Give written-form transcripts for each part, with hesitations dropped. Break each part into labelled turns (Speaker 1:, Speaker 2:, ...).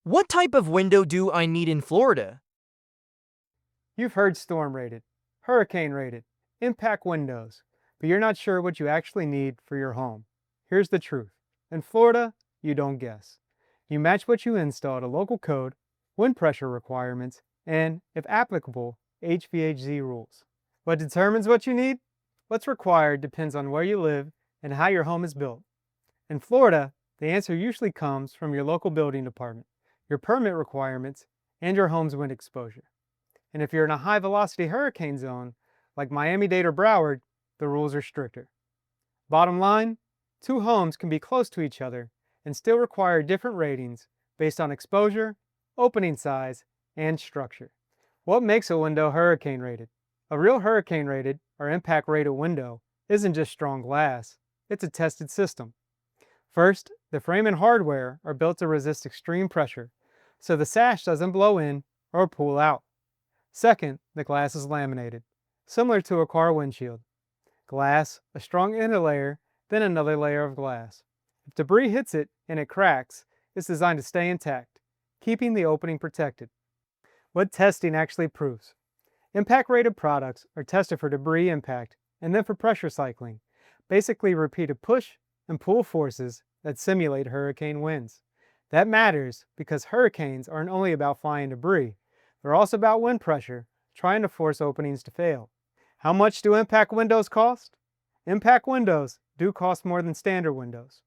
Speaker 1: What type of window do I need in Florida?
Speaker 2: You've heard storm rated, hurricane rated, impact windows, but you're not sure what you actually need for your home. Here's the truth. In Florida, you don't guess. You match what you install to local code, wind pressure requirements, and, if applicable, HVHZ rules. What determines what you need? What's required depends on where you live and how your home is built. In Florida, the answer usually comes from your local building department, your permit requirements, and your home's wind exposure. And if you're in a high-velocity hurricane zone, like Miami-Dade or Broward, the rules are stricter. Bottom line, two homes can be close to each other and still require different ratings based on exposure, opening size, and structure. What makes a window hurricane rated? A real hurricane rated or impact rated window isn't just strong glass, it's a tested system. First, the frame and hardware are built to resist extreme pressure, so the sash doesn't blow in or pull out. Second, the glass is laminated, similar to a car windshield. Glass, a strong inner layer, then another layer of glass. If debris hits it and it cracks, it's designed to stay intact, keeping the opening protected. What testing actually proves? Impact-rated products are tested for debris impact and then for pressure cycling, basically repeated push and pull forces that simulate hurricane winds. That matters because hurricanes aren't only about flying debris, they're also about wind pressure, trying to force openings to fail. How much do impact windows cost? Impact windows do cost more than standard windows.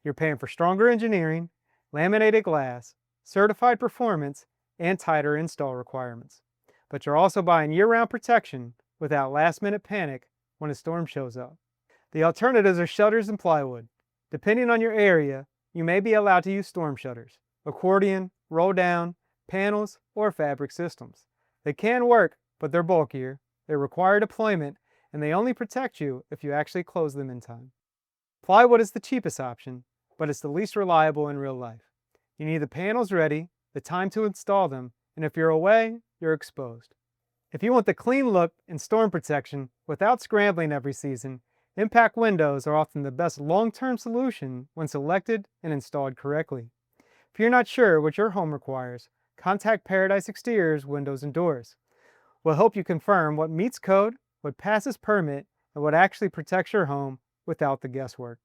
Speaker 2: You're paying for stronger engineering, laminated glass, certified performance, and tighter install requirements. But you're also buying year-round protection without last-minute panic when a storm shows up. The alternatives are shutters and plywood. Depending on your area, you may be allowed to use storm shutters, accordion, roll down, panels, or fabric systems. They can work, but they're bulkier, they require deployment, and they only protect you if you actually close them in time. Plywood is the cheapest option, but it's the least reliable in real life. You need the panels ready, the time to install them, and if you're away, you're exposed. If you want the clean look and storm protection without scrambling every season, impact windows are often the best long-term solution when selected and installed correctly. If you're not sure what your home requires, contact Paradise Exteriors Windows and Doors. We'll help you confirm what meets code, what passes permit, and what actually protects your home without the guesswork.